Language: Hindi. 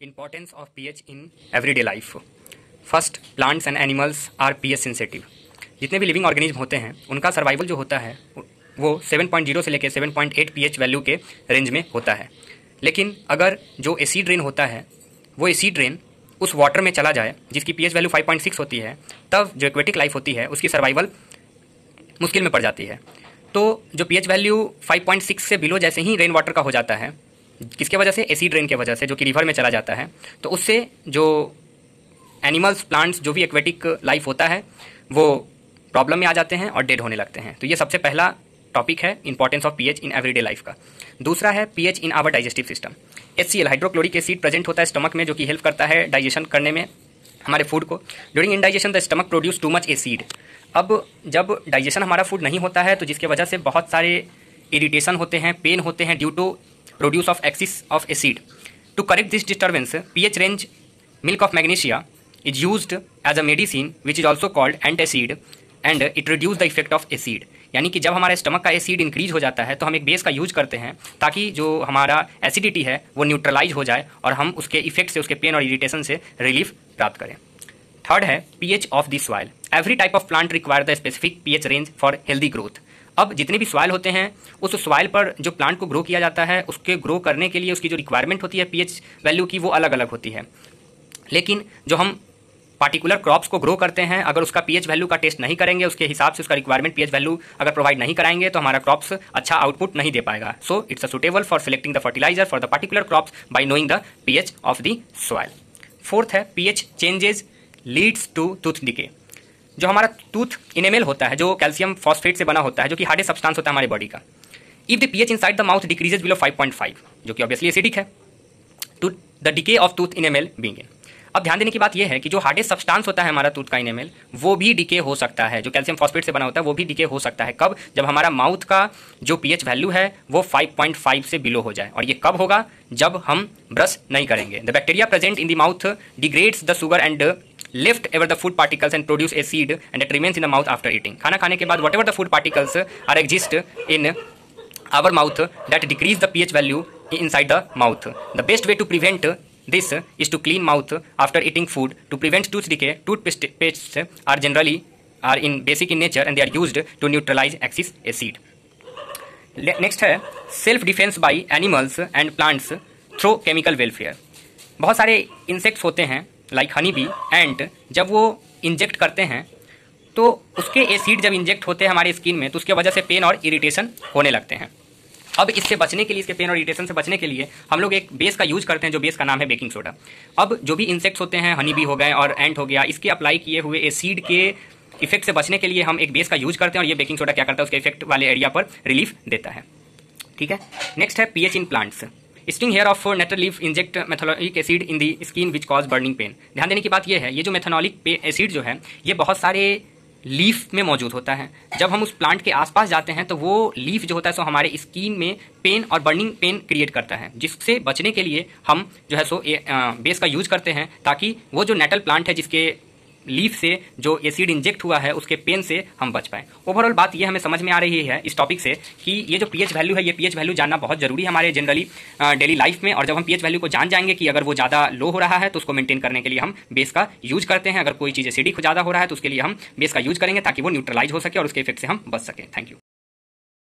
Importance of pH in everyday life. First, plants and animals are pH sensitive. जितने भी लिविंग ऑर्गेनिज्म होते हैं उनका सर्वाइवल जो होता है वो 7.0 से लेकर 7.8 pH वैल्यू के रेंज में होता है. लेकिन अगर जो एसिड रेन होता है वो एसिड रेन उस वाटर में चला जाए जिसकी pH वैल्यू 5.6 होती है, तब जो एक्वेटिक लाइफ होती है उसकी सर्वाइवल मुश्किल में पड़ जाती है. तो जो pH वैल्यू 5.6 से बिलो जैसे ही रेन वाटर का हो जाता है, किसके वजह से? एसिड रेन के वजह से, जो कि रिवर में चला जाता है, तो उससे जो एनिमल्स, प्लांट्स, जो भी एक्वेटिक लाइफ होता है वो प्रॉब्लम में आ जाते हैं और डेड होने लगते हैं. तो ये सबसे पहला टॉपिक है importance of pH in everyday life का. दूसरा है pH in our digestive system. HCl hydrochloric acid present होता है स्टमक में, जो कि हेल्प करता है डाइजेशन करने में हमारे फूड को. During indigestion the stomach produce too much acid. अब जब डाइजेशन हमारा फूड नहीं होता है तो जिसके वजह से बहुत सारे इरिटेशन होते हैं, पेन होते हैं due to produce of excess of acid. To correct this disturbance, pH range milk of magnesia is used as a medicine which is also called antacid and it reduce the effect of acid. यानी कि जब हमारे स्टमक का एसिड इंक्रीज हो जाता है तो हम एक बेस का यूज करते हैं ताकि जो हमारा एसिडिटी है वो न्यूट्रलाइज हो जाए और हम उसके इफेक्ट से, उसके पेन और इरिटेशन से रिलीफ प्राप्त करें. थर्ड है pH of the soil. Every type of plant require the specific pH range for healthy growth. अब जितने भी सॉइल होते हैं उस सॉइल पर जो प्लांट को ग्रो किया जाता है उसके ग्रो करने के लिए उसकी जो रिक्वायरमेंट होती है पीएच वैल्यू की, वो अलग अलग होती है. लेकिन जो हम पार्टिकुलर क्रॉप्स को ग्रो करते हैं, अगर उसका पीएच वैल्यू का टेस्ट नहीं करेंगे, उसके हिसाब से उसका रिक्वायरमेंट पीएच वैल्यू अगर प्रोवाइड नहीं कराएंगे तो हमारा क्रॉप्स अच्छा आउटपुट नहीं दे पाएगा. So it's a suitable for selecting the fertiliser for the particular crops by knowing the pH of the soil. Fourth है pH changes leads to tooth decay. जो हमारा टूथ इनेमल होता है जो कैल्शियम फॉस्फेट से बना होता है, जो कि हार्डेस्ट सब्सटेंस होता है हमारे बॉडी का. If the pH inside the mouth decreases below 5.5, जो कि ऑब्वियसली एसिडिक है, to the decay of tooth enamel being in. अब ध्यान देने की बात यह है कि जो हार्डेस्ट सब्सटेंस होता है हमारा टूथ का इनेमल, वो भी डिके हो सकता है. जो कैल्शियम फॉस्फेट से बना होता है वो भी डिके हो सकता है. कब? जब हमारा माउथ का जो पीएच वैल्यू है वो 5.5 से बिलो हो जाए. और ये कब होगा? जब हम ब्रश नहीं करेंगे. The bacteria present in the mouth degrades the sugar and leftover the food particles and produce acid and it remains in the mouth after eating. खाना खाने के बाद whatever the food particles are exist in our mouth that decrease the pH value inside the mouth. The best way to prevent this is to clean mouth after eating food to prevent tooth decay. Toothpastes are in basic in nature and they are used to neutralize excess acid. Next है self defense by animals and plants through chemical welfare. बहुत सारे इंसेक्ट्स होते हैं लाइक हनी बी, एंड जब वो इंजेक्ट करते हैं तो उसके एसिड जब इंजेक्ट होते हैं हमारे स्किन में तो उसके वजह से पेन और इरिटेशन होने लगते हैं. अब इससे बचने के लिए, इसके पेन और इरिटेशन से बचने के लिए हम लोग एक बेस का यूज करते हैं, जो बेस का नाम है बेकिंग सोडा. अब जो भी इंसेक्ट्स होते हैं, हनी बी हो गए और एंट हो गया, इसके अप्लाई किए हुए एसिड के इफेक्ट से बचने के लिए हम एक बेस का यूज करते हैं और ये बेकिंग सोडा क्या करता है? उसके इफेक्ट वाले एरिया पर रिलीफ देता है. ठीक है. नेक्स्ट है pH in plants. Sting hair of nettle leaf inject methanolic acid in the skin which cause burning pain. ध्यान देने की बात यह है, ये जो मेथनोलिक एसिड जो है ये बहुत सारे लीफ में मौजूद होता है. जब हम उस प्लांट के आसपास जाते हैं तो वो लीफ जो होता है सो हमारे स्किन में पेन और बर्निंग पेन क्रिएट करता है, जिससे बचने के लिए हम जो है सो बेस का यूज करते हैं ताकि वो जो नेटल प्लांट है जिसके लीफ से जो एसिड इंजेक्ट हुआ है उसके पेन से हम बच पाएँ. ओवरऑल बात ये हमें समझ में आ रही है इस टॉपिक से कि ये जो पीएच वैल्यू है, ये पीएच वैल्यू जानना बहुत जरूरी है हमारे जनरली डेली लाइफ में. और जब हम पीएच वैल्यू को जान जाएंगे कि अगर वो ज़्यादा लो हो रहा है तो उसको मेंटेन करने के लिए हम बेस का यूज करते हैं. अगर कोई चीज़ एसिडिक ज़्यादा हो रहा है तो उसके लिए हम बेस का यूज करेंगे ताकि वो न्यूट्रलाइज हो सके और उसके इफेक्ट से हम बच सकें. Thank you.